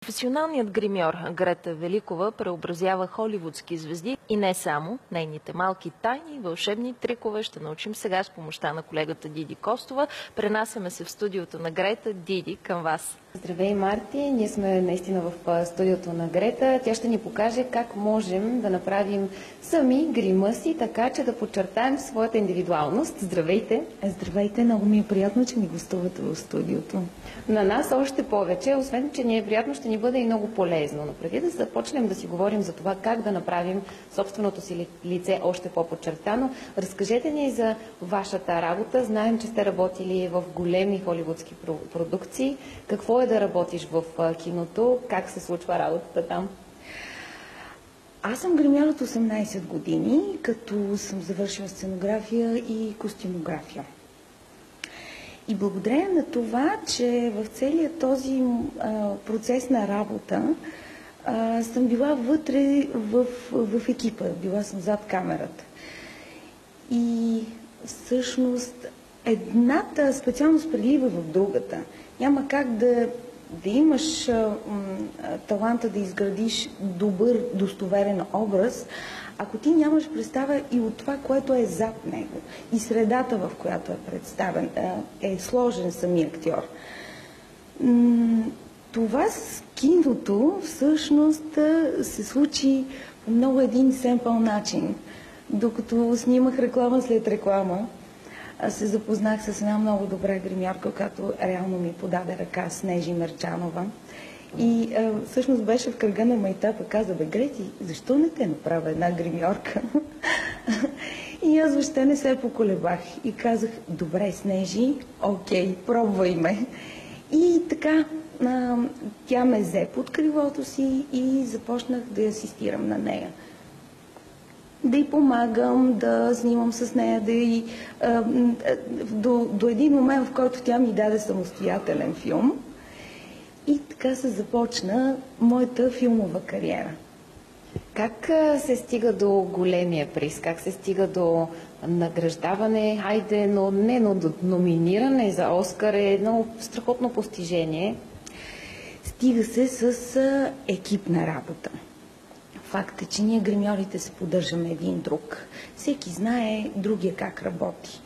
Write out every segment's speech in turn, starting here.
Професионалният гримьор Грета Великова преобразява холивудски звезди и не само. Нейните малки тайни и вълшебни трикове ще научим сега с помощта на колегата Диди Костова. Пренасяме се в студиото на Грета. Диди, към вас. Здравей, Марти! Ние сме наистина в студиото на Грета. Тя ще ни покаже как можем да направим сами грима си, така че да подчертаем своята индивидуалност. Здравейте! Здравейте! Много ми е приятно, че ни гостувате в студиото. На нас още повече, освен че ни е приятно, ще ни бъде и много полезно. Но преди да започнем да си говорим за това как да направим собственото си лице още по-подчертано, разкажете ни за вашата работа. Знаем, че сте работили в големи холивудски продукции. Какво е да работиш в киното? Как се случва работата там? Аз съм гримьор от 18 години, като съм завършила сценография и костюмография. И благодарение на това, че в целия този процес на работа съм била вътре в екипа, била съм зад камерата. И всъщност едната специалност прелива в другата. Няма как да имаш таланта да изградиш добър, достоверен образ, ако ти нямаш представа и от това, което е зад него, и средата, в която е представен, е сложен самия актьор. Това с киното всъщност се случи по много един семпъл начин. Докато снимах реклама след реклама, се запознах с една много добра гримьорка, която реално ми подаде ръка, Снежи Мерчанова. И всъщност беше в кръга на майтапа, каза: бе, Грети, защо не те направя една гримьорка? И аз въобще не се поколебах и казах: добре, Снежи, окей, пробвай ме. И така тя ме взе под крилото си и започнах да асистирам на нея. Да й помагам, да снимам с нея, до един момент, в който тя ми даде самостоятелен филм. И така се започна моята филмова кариера. Как се стига до големия приз? Как се стига до награждаване? Хайде, но до номиниране за Оскар е едно страхотно постижение. Стига се с екипна работа. Факт е, че ние гримьорите се поддържаме един друг. Всеки знае другия как работи.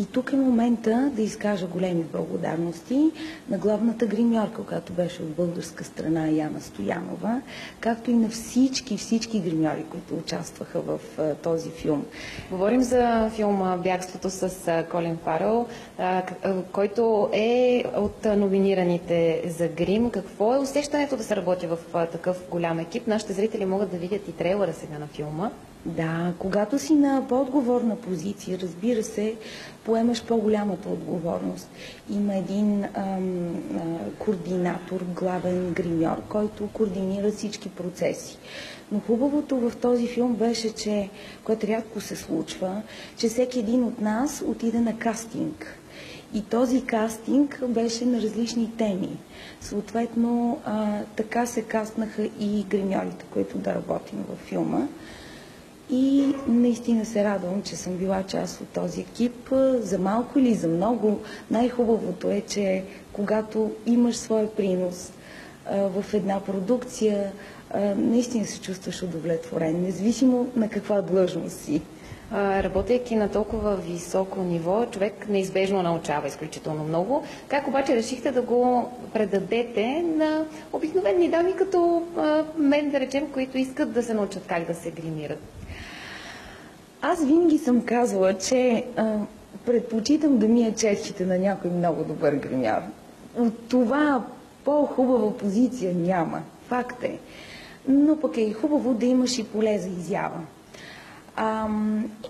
И тук е момента да изкажа големи благодарности на главната гримьорка, която беше от българска страна, Яна Стоянова, както и на всички гримьори, които участваха в този филм. Говорим за филма "Бягството" с Колин Фаръл, който е от номинираните за грим. Какво е усещането да се работи в такъв голям екип? Нашите зрители могат да видят и трейлера сега на филма. Да, когато си на по-отговорна позиция, разбира се, поемаш по-голямата отговорност. Има един координатор, главен гримьор, който координира всички процеси. Но хубавото в този филм беше, че, което рядко се случва, че всеки един от нас отиде на кастинг. И този кастинг беше на различни теми. Съответно, така се кастнаха и гримьорите, които да работим във филма. И наистина се радвам, че съм била част от този екип. За малко или за много, най-хубавото е, че когато имаш своя принос в една продукция, наистина се чувстваш удовлетворен, независимо на каква длъжност си. Работейки на толкова високо ниво, човек неизбежно научава изключително много. Как обаче решихте да го предадете на обикновени дами като мен, да речем, които искат да се научат как да се гримират? Аз винаги съм казвала, че предпочитам да мия четките на някой много добър гримьор. От това по-хубава позиция няма. Факт е. Но пък е хубаво да имаш и поле за изява.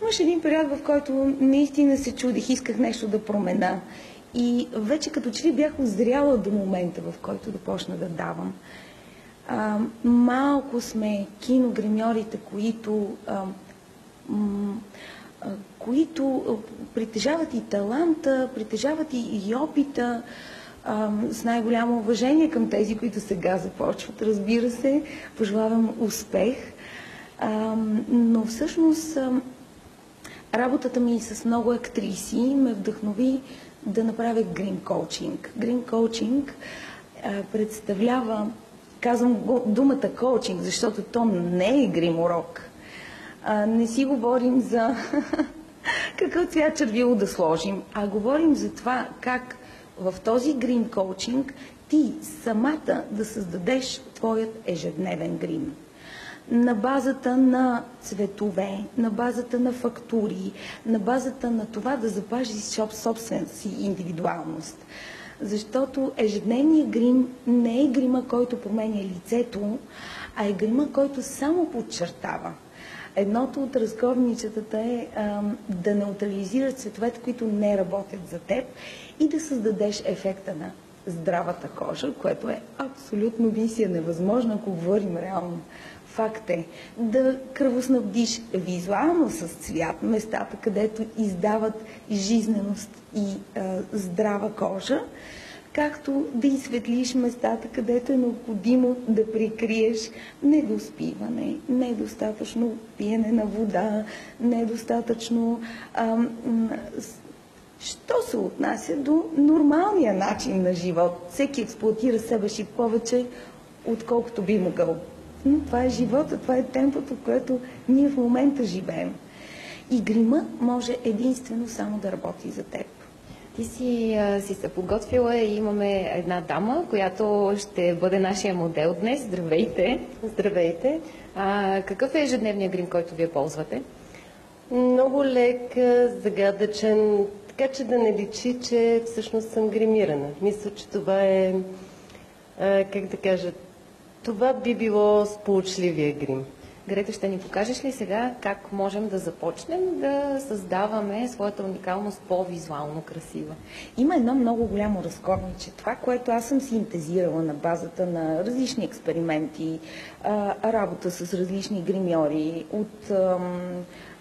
Имаш един период, в който наистина се чудих, исках нещо да промена. И вече като че ли бях озряла до момента, в който да почна да давам. Малко сме киногримьорите, които притежават и таланта, притежават и опита, с най-голямо уважение към тези, които сега започват. Разбира се, пожелавам успех. Но всъщност работата ми с много актриси ме вдъхнови да направя грим коучинг. Грим коучинг представлява Казвам думата коучинг, защото то не е грим урок. Не си говорим за какъв цвят червило да сложим, а говорим за това как в този грим коучинг ти самата да създадеш твоят ежедневен грим. На базата на цветове, на базата на фактури, на базата на това да запазиш собствената си индивидуалност. Защото ежедневният грим не е грима, който променя лицето, а е грима, който само подчертава. Едното от разковничетата е да неутрализираш цветовете, които не работят за теб и да създадеш ефекта на здравата кожа, което е абсолютно мисия невъзможна, ако говорим реално. Факт е да кръвоснабдиш визуално с цвят местата, където издават жизненост и здрава кожа, както да изсветлиш местата, където е необходимо да прикриеш недоспиване, недостатъчно пиене на вода, недостатъчно... Що се отнася до нормалния начин на живот? Всеки експлоатира себе си повече, отколкото би могъл. Но това е живота, това е темпото, в което ние в момента живеем. И грима може единствено само да работи за теб. Ти си се подготвила и имаме една дама, която ще бъде нашия модел днес. Здравейте! Здравейте! Какъв е ежедневният грим, който вие ползвате? Много лек, загадъчен, така че да не личи, че всъщност съм гримирана. Мисля, че това е, как да кажа, това би било сполучливия грим. Грета, ще ни покажеш ли сега как можем да започнем да създаваме своята уникалност по-визуално красива? Има едно много голямо разковниче. Това, което аз съм синтезирала на базата на различни експерименти, работа с различни гримьори от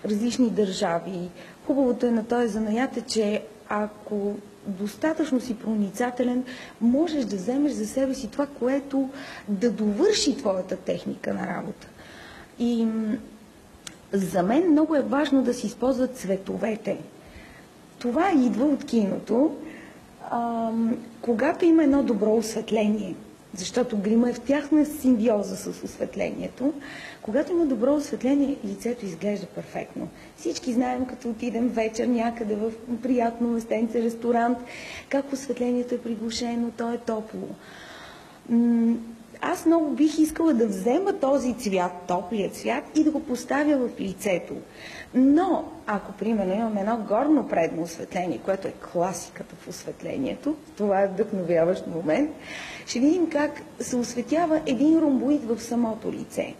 различни държави. Хубавото е на този занаят е, че ако достатъчно си проницателен, можеш да вземеш за себе си това, което да довърши твоята техника на работа. И за мен много е важно да се използват цветовете. Това идва от киното, когато има едно добро осветление, защото грима е в тяхна симбиоза с осветлението. Когато има добро осветление, лицето изглежда перфектно. Всички знаем, като отидем вечер някъде в приятно местенце, ресторант, как осветлението е приглушено, то е топло. Аз много бих искала да взема този цвят, топлия цвят, и да го поставя в лицето. Но, ако, примерно, имаме едно горно предно осветление, което е класиката в осветлението, това е вдъхновяващ момент, ще видим как се осветява един ромбоид в самото лице.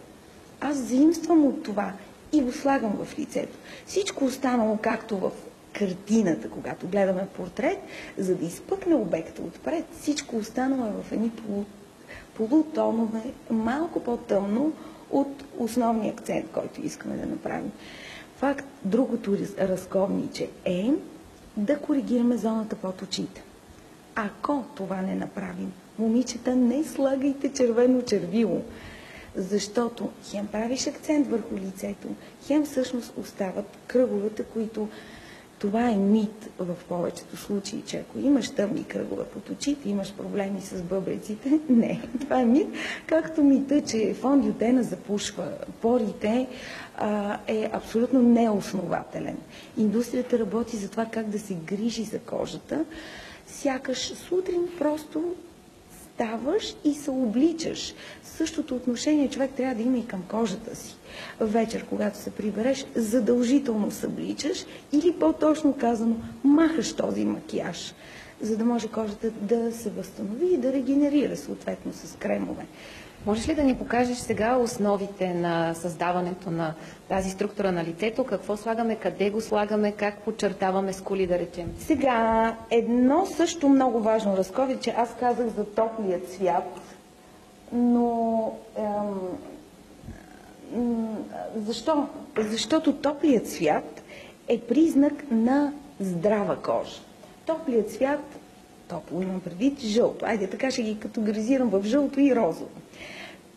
Аз заимствам от това и го слагам в лицето. Всичко останало, както в картината, когато гледаме портрет, за да изпъкне обекта отпред, всичко останало е в едни полутонове, малко по-тъмно от основния акцент, който искаме да направим. Факт, другото разковниче е да коригираме зоната под очите. Ако това не направим, момичета, не слагайте червено червило, защото хем правиш акцент върху лицето, хем всъщност остават кръговете, които... Това е мит в повечето случаи, че ако имаш тъмни кръгове под очите, имаш проблеми с бъбреците. Не, това е мит. Както мита, че фондиотена запушва порите, е абсолютно неоснователен. Индустрията работи за това как да се грижи за кожата. Сякаш сутрин просто ставаш и се обличаш. Същото отношение човек трябва да има и към кожата си. Вечер, когато се прибереш, задължително се обличаш или по-точно казано, махаш този макияж, за да може кожата да се възстанови и да регенерира съответно с кремове. Можеш ли да ни покажеш сега основите на създаването на тази структура на лицето? Какво слагаме, къде го слагаме, как подчертаваме скули, да речем? Сега, едно също много важно разковниче, аз казах за топлия цвят, но защо? Защото топлият цвят е признак на здрава кожа. Топлият цвят, топло имам предвид, жълто. Айде, така ще ги категоризирам в жълто и розово.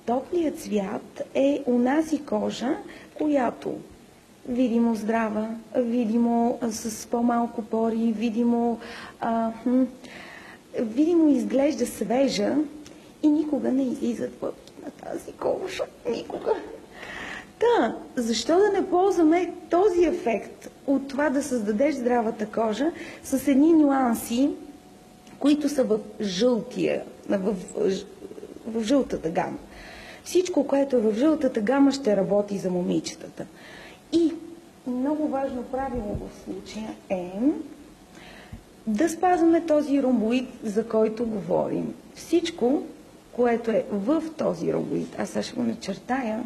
Топлият цвят е унази кожа, която видимо здрава, видимо с по-малко пори, видимо изглежда свежа и никога не излизат въпки на тази ковша. Никога. Да, защо да не ползваме този ефект от това да създадеш здравата кожа с едни нюанси, които са в жълтата гама. Всичко, което е в жълтата гама, ще работи за момичетата. И много важно правило в случая е да спазваме този ромбоид, за който говорим. Всичко, което е в този ромбоид, аз сега ще го начертая,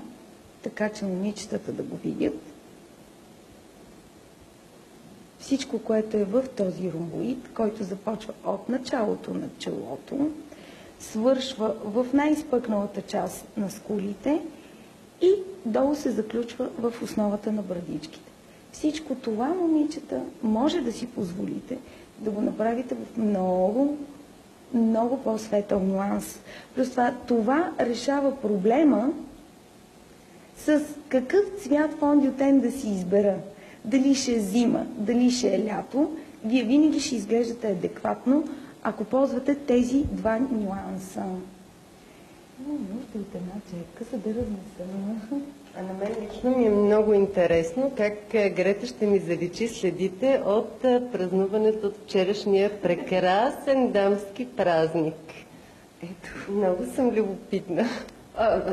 така че момичетата да го видят. Всичко, което е в този ромбоид, който започва от началото на челото, свършва в най-изпъкналата част на скулите и долу се заключва в основата на брадичките. Всичко това, момичета, може да си позволите да го направите в много по-светъл нюанс. Плюс това решава проблема с какъв цвят фондиотен да си избера. Дали ще е зима, дали ще е лято, вие винаги ще изглеждате адекватно, ако ползвате тези два нюанса. Нужда от една четка, за да разнесем. А на мен лично ми е много интересно как Грета ще ми заличи следите от празнуването от вчерашния прекрасен дамски празник. Ето, много съм любопитна.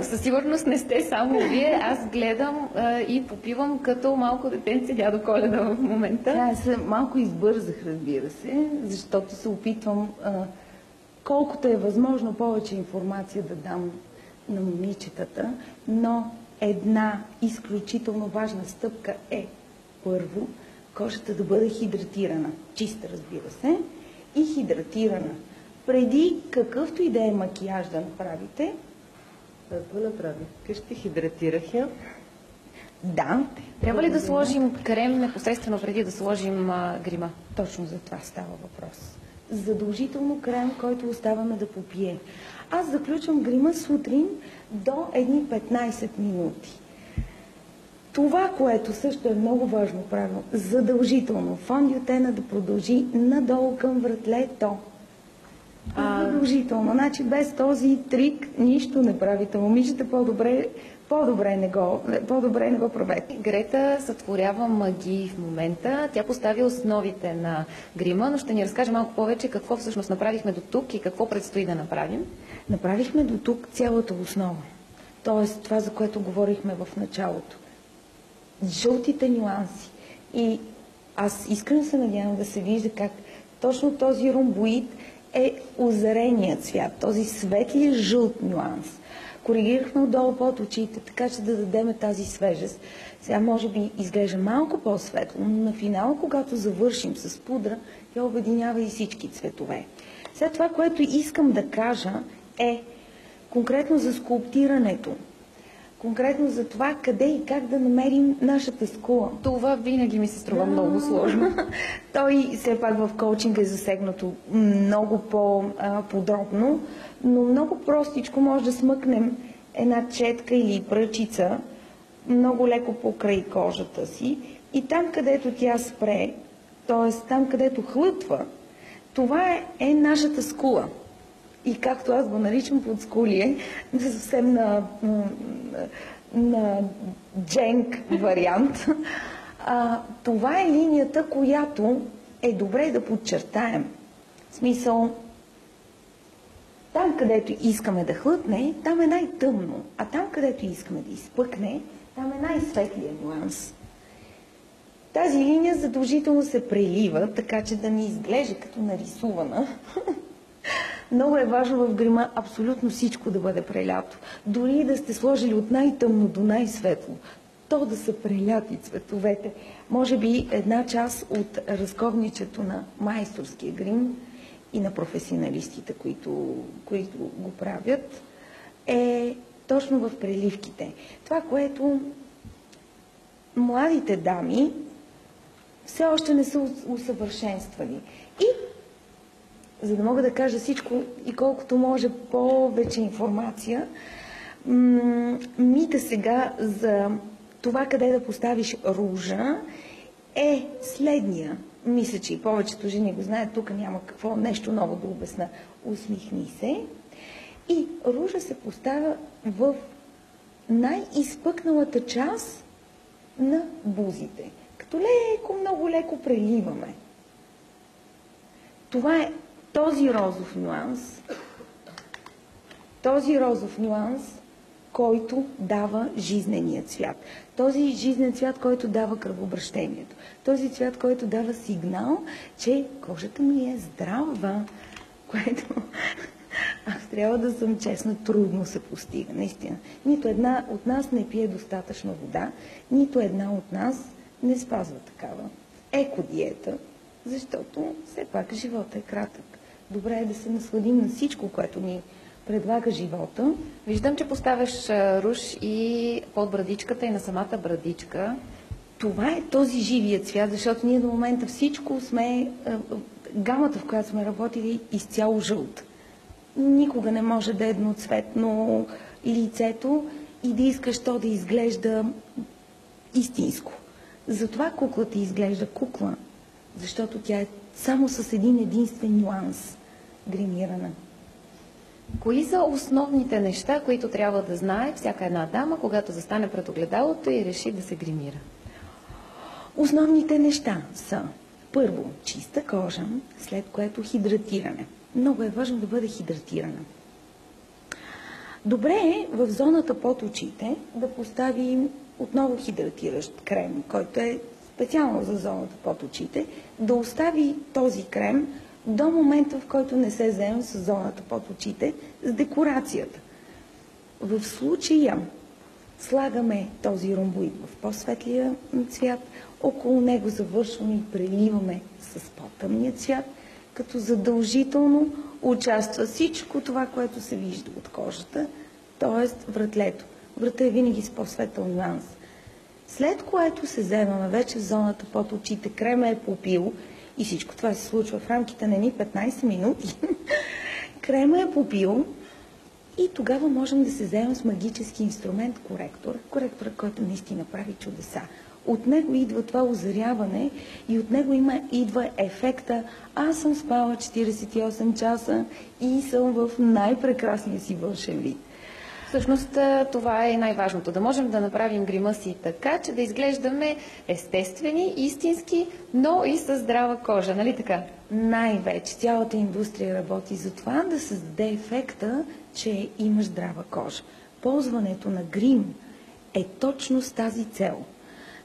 Със сигурност не сте само вие. Аз гледам и попивам като малко детенце дядо Коледа в момента. Аз малко избързах, разбира се, защото се опитвам колкото е възможно повече информация да дам на момичетата, но една изключително важна стъпка е първо кожата да бъде хидратирана, чиста, разбира се, и хидратирана. Преди какъвто и да е макияж да направите, Аз го направих. Къщи хидратирах я. да. Трябва ли да сложим крем непосредствено преди да сложим грима? Точно за това става въпрос. Задължително крем, който оставаме да попие. Аз заключвам грима сутрин до едни 15 минути. Това, което също е много важно правило, задължително фондиотена да продължи надолу към вратлето. Задължително. Значи без този трик нищо не правите. Момичета, по-добре не го правете. Грета сътворява магии в момента. Тя постави основите на грима, но ще ни разкаже малко повече какво всъщност направихме до тук и какво предстои да направим. Направихме до тук цялата основа. Тоест това, за което говорихме в началото. Жълтите нюанси. И аз искрено се надявам да се вижда как точно този ромбоид е озареният цвят, този светлия жълт нюанс. Коригирахме отдолу под очите, така че да дадем тази свежест. Сега може би изглежда малко по-светло, но на финала, когато завършим с пудра, тя обединява и всички цветове. Сега това, което искам да кажа е конкретно за скулптирането. Конкретно за това къде и как да намерим нашата скула. Това винаги ми се струва много сложно. Той все пак в коучинга е засегнато много по-подробно, но много простичко може да смъкнем една четка или пръчица много леко покрай кожата си и там, където тя спре, т.е. там, където хлътва, това е нашата скула. И както аз го наричам подскулие, съвсем на дженк вариант, това е линията, която е добре да подчертаем. В смисъл, там, където искаме да хлътне, там е най-тъмно, а там, където искаме да изпъкне, там е най-светлия нюанс. Тази линия задължително се прелива, така че да ни изглежда като нарисувана. Много е важно в грима абсолютно всичко да бъде прелято. Дори да сте сложили от най-тъмно до най-светло, то да са преляти цветовете. Може би една част от разковничето на майсторския грим и на професионалистите, които го правят, е точно в преливките. Това, което младите дами все още не са усъвършенствали. И за да мога да кажа всичко и колкото може повече информация, мита сега за това къде да поставиш ружа е следния. Мисля, че и повечето жени го знаят, тук няма какво нещо ново да обясна. Усмихни се И ружа се поставя в най-изпъкналата част на бузите. Като леко, много леко преливаме. Това е този розов нюанс, който дава жизнения цвят. Този жизнен цвят, който дава кръвообращението. Този цвят, който дава сигнал, че кожата ми е здрава, което, ако трябва да съм честна, трудно се постига, наистина. Нито една от нас не пие достатъчно вода, нито една от нас не спазва такава екодиета, защото все пак живота е кратък. Добре е да се насладим на всичко, което ни предлага живота. Виждам, че поставяш руж и под брадичката и на самата брадичка. Това е този живия цвят, защото ние до момента всичко сме, гамата, в която сме работили, изцяло жълт. Никога не може да е едноцветно лицето и да искаш то да изглежда истинско. Затова куклата изглежда кукла, защото тя е само с един единствен нюанс гримирана. Кои са основните неща, които трябва да знае всяка една дама, когато застане пред огледалото и реши да се гримира? Основните неща са: първо, чиста кожа, след което хидратиране. Много е важно да бъде хидратирана. Добре е в зоната под очите да поставим отново хидратиращ крем, който е специално за зоната под очите, да остави този крем до момента, в който не се вземем с зоната под очите, с декорацията. В случая слагаме този ромбоид в по-светлия цвят, около него завършваме и преливаме с по-тъмния цвят, като задължително участва всичко това, което се вижда от кожата, т.е. вратлето. Врата е винаги с по-светъл нюанс. След което се вземаме вече в зоната под очите, крема е попил и всичко това се случва в рамките на ни 15 минути. Крема е попил и тогава можем да се вземем с магически инструмент коректор, който наистина прави чудеса. От него идва това озаряване и от него идва ефекта: аз съм спала 48 часа и съм в най-прекрасния си вълшебен вид. Всъщност това е най-важното. Да можем да направим грима си така, че да изглеждаме естествени, истински, но и със здрава кожа. Нали така? Най-вече цялата индустрия работи за това да създаде ефекта, че имаш здрава кожа. Ползването на грим е точно с тази цел.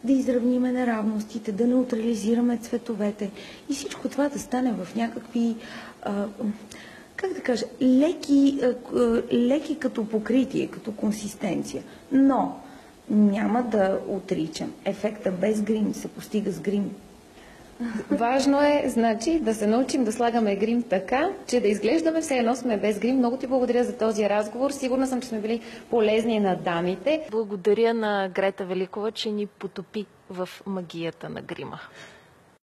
Да изравниме неравностите, да неутрализираме цветовете и всичко това да стане в някакви, как да кажа, леки като покритие, като консистенция. Но няма да отричам. Ефекта без грим се постига с грим. Важно е, значи, да се научим да слагаме грим така, че да изглеждаме все едно сме без грим. Много ти благодаря за този разговор. Сигурна съм, че сме били полезни на дамите. Благодаря на Грета Великова, че ни потопи в магията на грима.